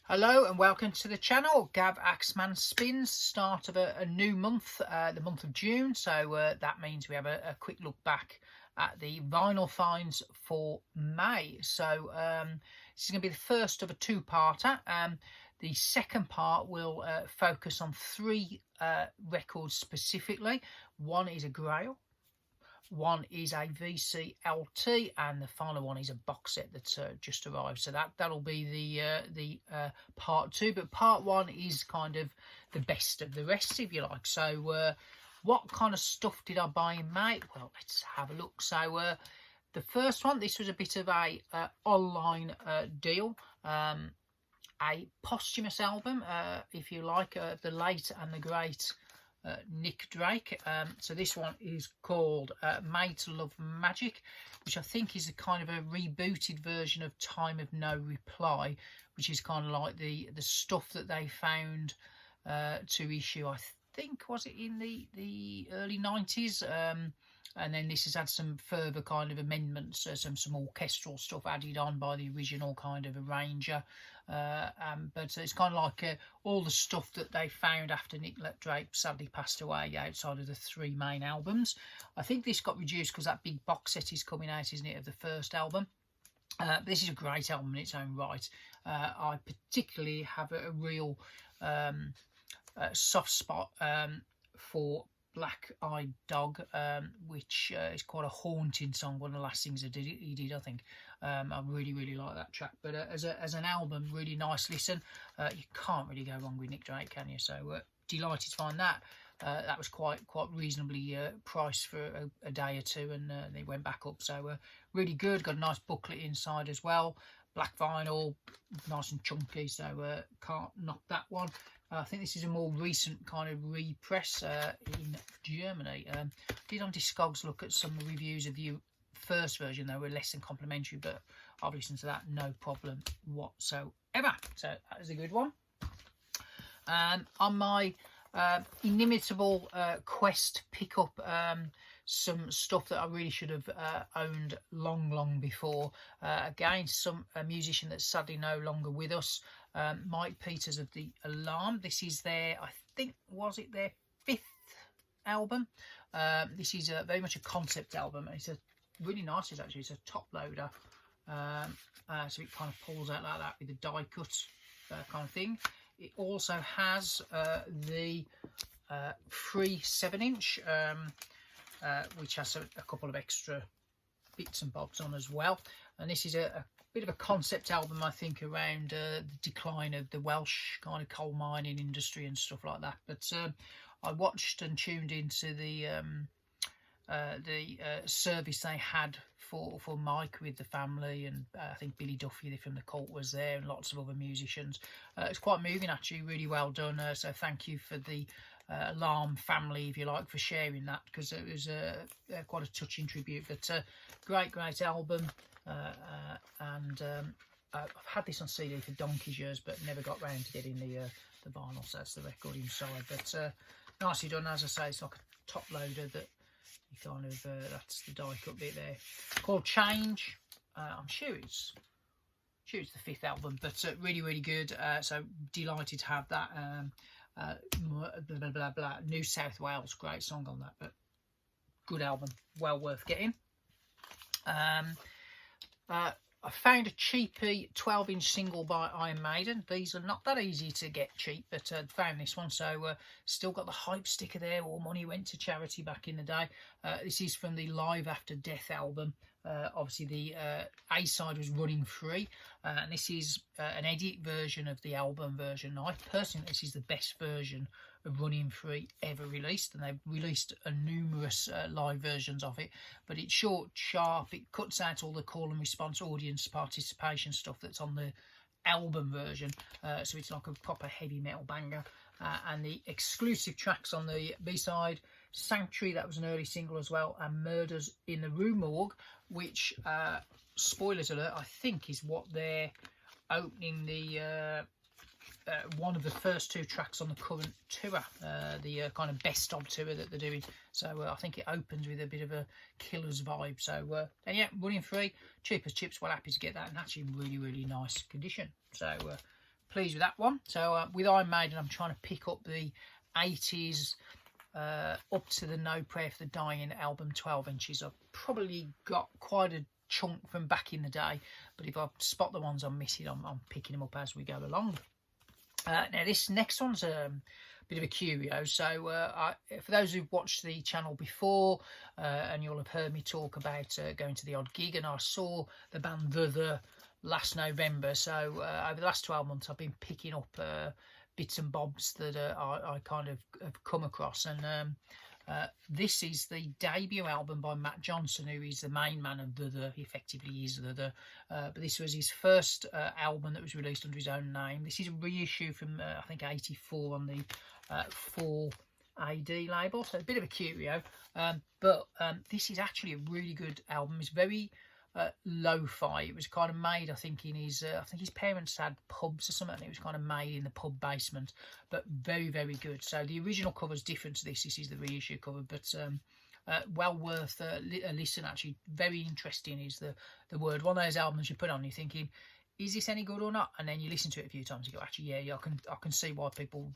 Hello and welcome to the channel. Gav Axeman Spins, start of a new month, the month of June. So that means we have a quick look back at the vinyl finds for May. So this is going to be the first of a two-parter. The second part will focus on three records specifically. One is a Grail. One is a VCLT, and the final one is a box set that's just arrived. So that'll be the part two. But part one is kind of the best of the rest, if you like. So what kind of stuff did I buy in May? Well, let's have a look. So the first one, this was a bit of a online deal. A posthumous album, if you like, the late and the great Nick Drake. So this one is called Made to Love Magic, which I think is a kind of a rebooted version of Time of No Reply, which is kind of like the stuff that they found to issue, I think, was it in the early 90s, and then this has had some further kind of amendments, some orchestral stuff added on by the original kind of arranger. But it's kind of like all the stuff that they found after Nick Drake sadly passed away outside of the three main albums. I think this got reduced because that big box set is coming out, isn't it, of the first album. This is a great album in its own right. I particularly have a real soft spot for Black Eyed Dog, which is quite a haunting song. One of the last things he did, I think. I really like that track. But as an album, really nice listen. You can't really go wrong with Nick Drake, can you? So delighted to find that. That was quite reasonably priced for a day or two, and they went back up. So really good. Got a nice booklet inside as well. Black vinyl, nice and chunky. So can't knock that one. I think this is a more recent kind of repress in Germany. I did on Discogs look at some reviews of the first version. They were less than complimentary, but I've listened to that, no problem whatsoever. So that is a good one. On my inimitable quest pickup, some stuff that I really should have owned long before. Again, a musician that's sadly no longer with us, Mike Peters of The Alarm. This is their, I think, was it their 5th album? This is very much a concept album. It's a really nice, actually. It's a top loader, so it kind of pulls out like that with the die cut kind of thing. It also has the free 7-inch, which has a couple of extra bits and bobs on as well. And this is a bit of a concept album, I think, around the decline of the Welsh kind of coal mining industry and stuff like that. But I watched and tuned into the service they had for Mike with the family, and I think Billy Duffy from the Cult was there, and lots of other musicians. It's quite moving, actually, really well done. So thank you for the Alarm family, if you like, for sharing that, because it was quite a touching tribute. But great album, and I've had this on CD for donkey's years, but never got round to getting the vinyl. So that's the record inside. But nicely done, as I say. It's like a top loader that you kind of that's the die cut bit there. Called Change. I'm sure it's the 5th album, but really good. So delighted to have that. New South Wales, great song on that, but good album, well worth getting. I found a cheapy 12-inch single by Iron Maiden. These are not that easy to get cheap, but found this one. So still got the hype sticker there. All money went to charity back in the day. This is from the Live After Death album. Obviously the A-side was Running Free, and this is an edit version of the album version. I personally think this is the best version of Running Free ever released, and they've released numerous live versions of it. But it's short, sharp, it cuts out all the call and response audience participation stuff that's on the album version, so it's like a proper heavy metal banger. And the exclusive tracks on the B-side, Sanctuary, that was an early single as well, and Murders in the Rue Morgue, which, spoilers alert, I think is what they're opening the one of the first 2 tracks on the current tour, the kind of best of tour that they're doing. So I think it opens with a bit of a Killers vibe. So and yeah, Running Free, cheap as chips, well happy to get that, and actually really nice condition. So pleased with that one. So with Iron Maiden, I'm trying to pick up the 80s up to the No Prayer for the Dying album 12 inches. I've probably got quite a chunk from back in the day, but if I spot the ones I'm missing, I'm picking them up as we go along. Now this next one's a bit of a curio. So for those who've watched the channel before, and you'll have heard me talk about going to the odd gig, and I saw the band The last November. So over the last 12 months I've been picking up bits and bobs that I kind of have come across, and this is the debut album by Matt Johnson, who is the main man of The. Effectively is The. But this was his first album that was released under his own name. This is a reissue from I think 84 on the 4AD label, so a bit of a curio. But this is actually a really good album. It's very lo-fi. It was kind of made, I think his parents had pubs or something, and it was kind of made in the pub basement, but very, very good. So the original cover is different to this. This is the reissue cover, but well worth a listen. Actually, very interesting is the word. One of those albums you put on, you're thinking, is this any good or not? And then you listen to it a few times, you go, actually, yeah, I can see why people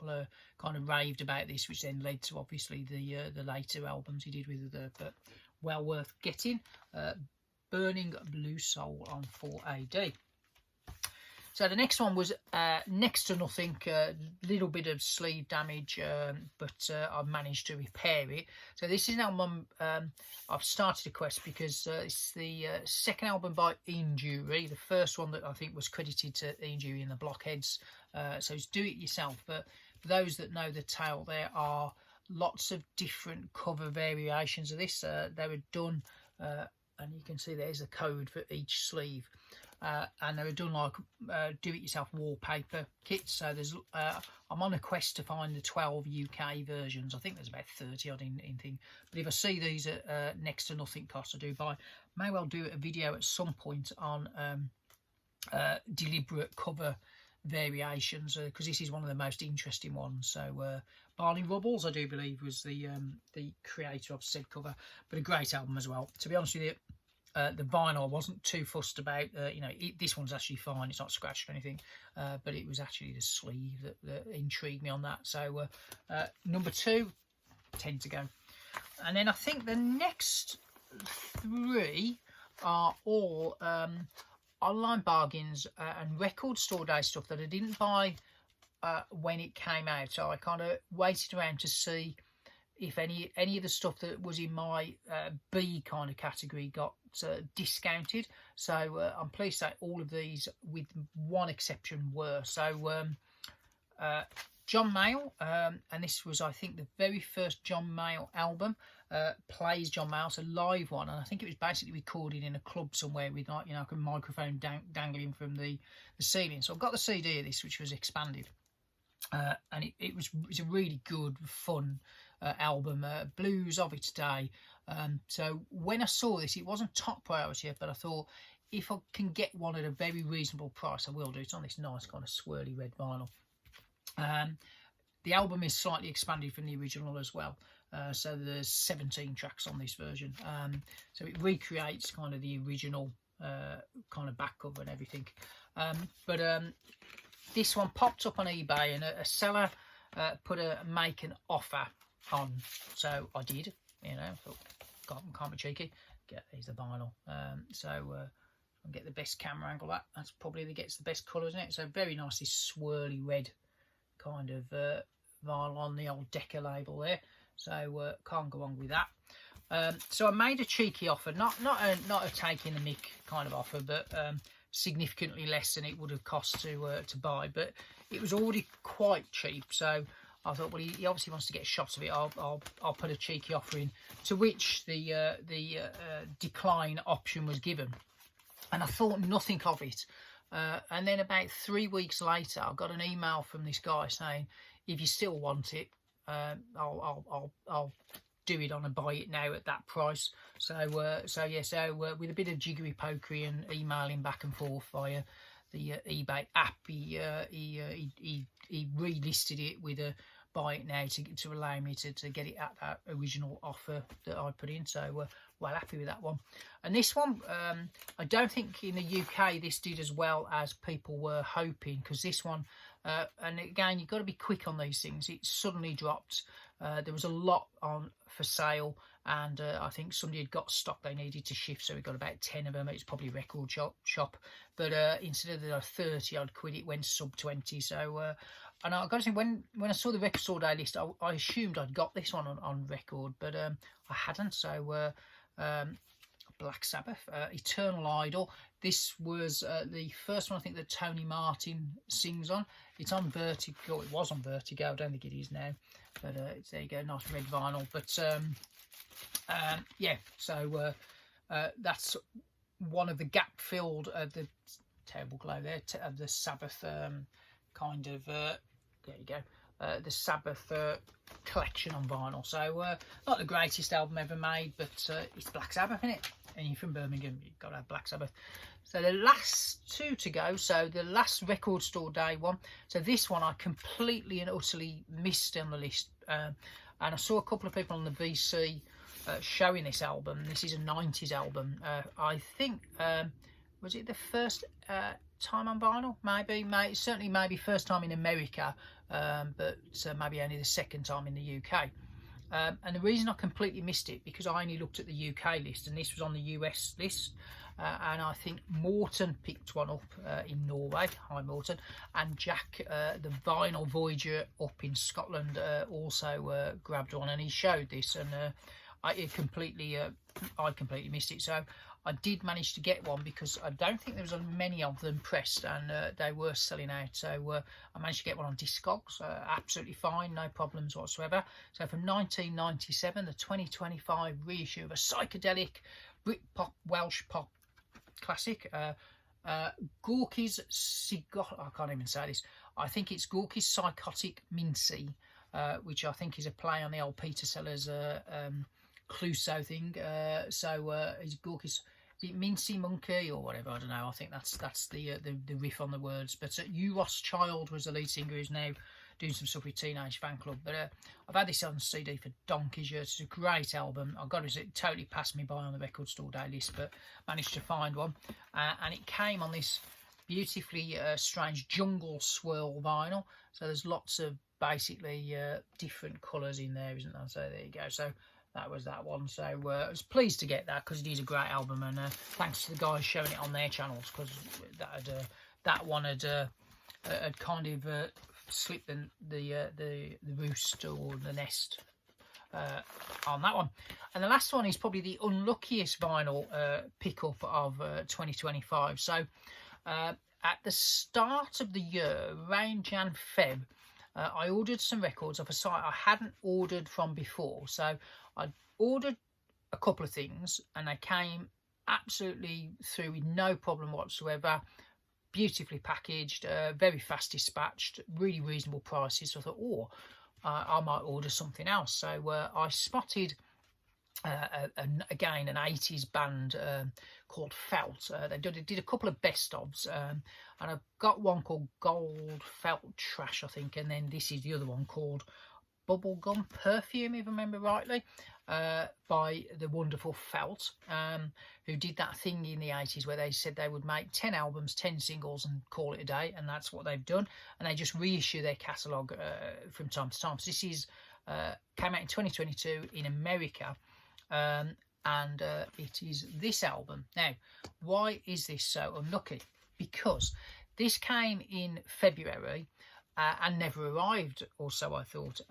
kind of raved about this, which then led to obviously the later albums he did with but well worth getting. Burning Blue Soul on 4AD. So the next one was next to nothing, little bit of sleeve damage, but I've managed to repair it. So this is an album I've started a quest because it's the second album by Ian Dury. The first one that I think was credited to Ian Dury and the Blockheads. So it's do it yourself. But for those that know the tale, there are lots of different cover variations of this. They were done, and you can see there's a code for each sleeve. And they were done like do-it-yourself wallpaper kits. So there's I'm on a quest to find the 12 UK versions. I think there's about 30 odd in thing. But if I see these at next to nothing cost, I do buy. May well do a video at some point on deliberate cover variations, because this is one of the most interesting ones. So Barney Rubbles, I do believe, was the creator of said cover, but a great album as well. To be honest with you, the vinyl I wasn't too fussed about. This one's actually fine, it's not scratched or anything, but it was actually the sleeve that intrigued me on that. So number 2, 10 to go. And then I think the next 3 are all online bargains and record store day stuff that I didn't buy when it came out. So I kind of waited around to see if any of the stuff that was in my B kind of category got discounted. So I'm pleased to say all of these, with one exception, were. So John Mayall, and this was, I think, the very first John Mayall album, plays John Mayall, a live one, and I think it was basically recorded in a club somewhere with, like, a microphone dangling from the ceiling. So I've got the CD of this, which was expanded, and it's a really good, fun album, blues of its day. So when I saw this, it wasn't top priority, but I thought if I can get one at a very reasonable price, I will do. It's on this nice kind of swirly red vinyl. The album is slightly expanded from the original as well, so there's 17 tracks on this version, so it recreates kind of the original kind of back cover and everything, but this one popped up on eBay, and a seller put a make an offer on, so I did, thought, God, can't be cheeky, here's the vinyl, so I'll get the best camera angle. That's probably that gets the best colour, isn't it? So very nice, this swirly red kind of vinyl on the old Decca label there, so can't go on with that. So I made a cheeky offer, not a taking the mick kind of offer, but significantly less than it would have cost to buy, but it was already quite cheap, so I thought, well, he obviously wants to get a shot of it. I'll put a cheeky offer in, to which the decline option was given, and I thought nothing of it. And then about 3 weeks later, I got an email from this guy saying, if you still want it, I'll do it on a buy it now at that price. So with a bit of jiggery pokery and emailing back and forth via the eBay app, he relisted it with a buy it now to allow me to get it at that original offer that I put in. So well happy with that one. And this one, I don't think in the UK this did as well as people were hoping, because this one, and again, you've got to be quick on these things. It suddenly dropped. There was a lot on for sale, and I think somebody had got stock they needed to shift, so we got about 10 of them. It's probably a record shop, but instead of the 30 odd quid, it went sub 20. So and I got to say, when I saw the record store day list, I assumed I'd got this one on record, but I hadn't. So Black Sabbath, Eternal Idol. This was the first one I think that Tony Martin sings on. It's on Vertigo. It was on Vertigo. I don't think it is now, but it's, there you go, nice red vinyl. But yeah, so that's one of the gap-filled, the terrible glow there, of the Sabbath kind of, there you go, the Sabbath collection on vinyl. So not the greatest album ever made, but it's Black Sabbath, isn't it? And you're from Birmingham, you've got to have Black Sabbath. So the last two to go. So the last record store day one. So this one I completely and utterly missed on the list. And I saw a couple of people on the VC showing this album. This is a 90s album. I think, was it the first time on vinyl? Maybe, certainly maybe first time in America, but maybe only the second time in the UK. And the reason I completely missed it, because I only looked at the UK list, and this was on the US list, and I think Morton picked one up in Norway. Hi Morton. And Jack, the Vinyl Voyager up in Scotland, also grabbed one, and he showed this, and I completely missed it. So I did manage to get one, because I don't think there was many of them pressed, and they were selling out. So I managed to get one on Discogs, absolutely fine, no problems whatsoever. So from 1997, the 2025 reissue of a psychedelic Britpop Welsh pop classic, Gorky's I can't even say this. I think it's Gorky's Psychotic Mincy, which I think is a play on the old Peter Sellers Clouseau thing. So is Gorky's Mincy Monkey or whatever, I don't know. I think that's the riff on the words. But Euros Child was the lead singer, who's now doing some stuff with Teenage Fan Club. But I've had this on CD for donkey's years. It's a great album. I've got it totally passed me by on the record store day list, but managed to find one, and it came on this beautifully strange jungle swirl vinyl. So there's lots of basically different colours in there, isn't there? So there you go. So that was that one. So I was pleased to get that, because it is a great album, and thanks to the guys showing it on their channels, because that one had kind of slipped the roost or the nest on that one. And the last one is probably the unluckiest vinyl pickup of 2025. So at the start of the year, around Jan Feb, I ordered some records off a site I hadn't ordered from before. So I ordered a couple of things, and they came absolutely through with no problem whatsoever, beautifully packaged, very fast dispatched, really reasonable prices. So I thought, I might order something else. So I spotted again an 80s band called Felt. They did a couple of best ofs, and I've got one called Gold Felt Trash, I think, and then this is the other one called Bubblegum Perfume, if I remember rightly, by the wonderful Felt, who did that thing in the 80s where they said they would make 10 albums, 10 singles and call it a day, and that's what they've done, and they just reissue their catalogue from time to time. So this is came out in 2022 in America, and it is this album. Now, why is this so unlucky? Because this came in February, and never arrived, or so I thought.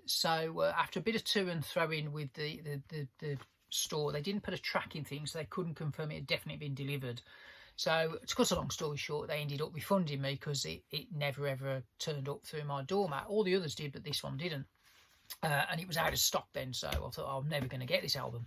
So after a bit of to and fro in with the store, they didn't put a tracking thing, so they couldn't confirm it had definitely been delivered. So to cut a long story short, they ended up refunding me, because it never ever turned up through my doormat. All the others did, but this one didn't. And it was out of stock then, so I thought, I'm never going to get this album.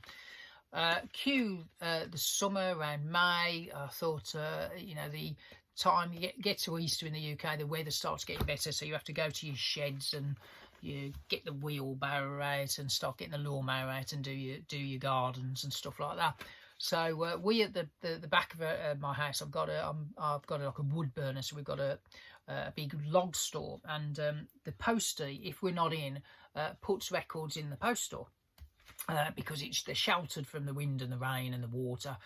Cue the summer, around May. I thought, the time you get to Easter in the UK, the weather starts getting better, so you have to go to your sheds and you get the wheelbarrow out and start getting the lawnmower out and do your gardens and stuff like that. So we at the back of my house, I've got like a wood burner, so we've got a a big log store, and the postie, if we're not in, puts records in the post store. Because they're sheltered from the wind and the rain and the water.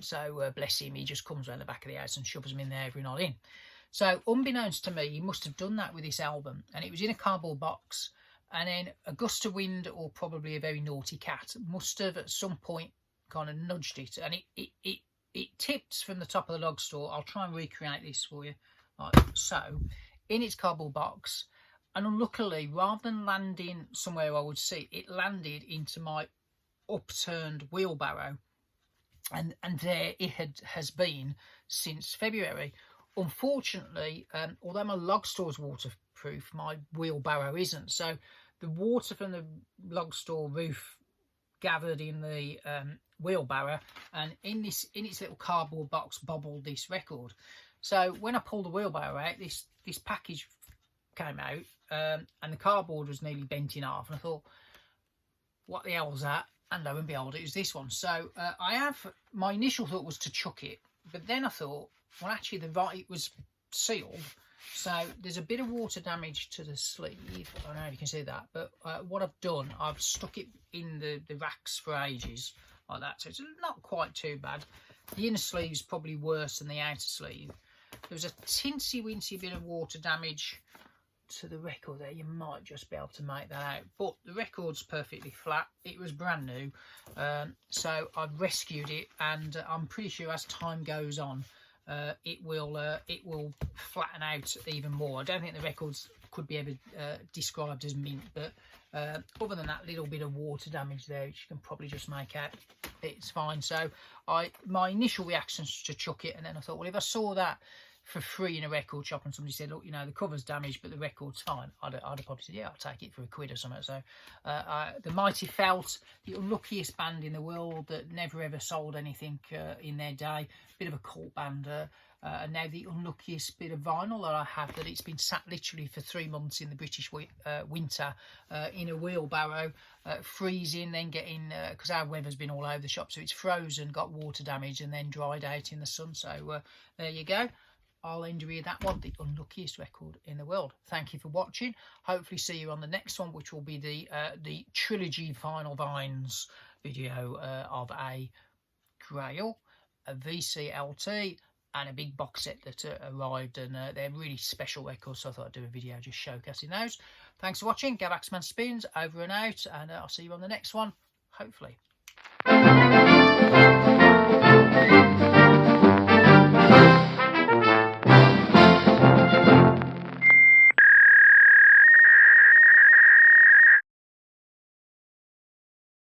So bless him, he just comes around the back of the house and shoves them in there if we're not in. So unbeknownst to me, he must have done that with this album, and it was in a cardboard box. And then a gust of wind, or probably a very naughty cat, must have at some point kind of nudged it, and it tipped from the top of the log store. I'll try and recreate this for you. Like so, in its cardboard box. And unluckily, rather than landing somewhere I would see, it landed into my upturned wheelbarrow. And there it has been since February. Unfortunately, although my log store's waterproof, my wheelbarrow isn't. So the water from the log store roof gathered in the wheelbarrow, and in its little cardboard box bobbled this record. So when I pulled the wheelbarrow out, this package came out, and the cardboard was nearly bent in half, and I thought, what the hell's that? And lo and behold, it was this one. So my initial thought was to chuck it, but then I thought, well, actually it was sealed, so there's a bit of water damage to the sleeve. I don't know if you can see that, but what I've done, I've stuck it in the racks for ages like that, so it's not quite too bad. The inner sleeve's probably worse than the outer sleeve. There was a tinsy-wincy bit of water damage to the record there. You might just be able to make that out, but the record's perfectly flat. It was brand new, so I've rescued it, and I'm pretty sure as time goes on, it will flatten out even more. I don't think the records could be ever described as mint, but other than that little bit of water damage there, which you can probably just make out, it's fine. So my initial reaction was to chuck it, and then I thought, well, if I saw that for free in a record shop and somebody said, look, you know, the cover's damaged but the record's fine, I'd have probably said, yeah, I'll take it for £1 or something. So the Mighty Felt, the unluckiest band in the world that never ever sold anything in their day, bit of a cult band, and now the unluckiest bit of vinyl that I have, that it's been sat literally for 3 months in the British winter in a wheelbarrow, freezing, then getting, because our weather's been all over the shop, so it's frozen, got water damage, and then dried out in the sun. So there you go. I'll end with that one, the unluckiest record in the world. Thank you for watching. Hopefully see you on the next one, which will be the trilogy Vinyl Vines video of a Grail, a VCLT, and a big box set that arrived, and they're really special records, so I thought I'd do a video just showcasing those. Thanks for watching. Gavaxman Spins over and out, and I'll see you on the next one, hopefully.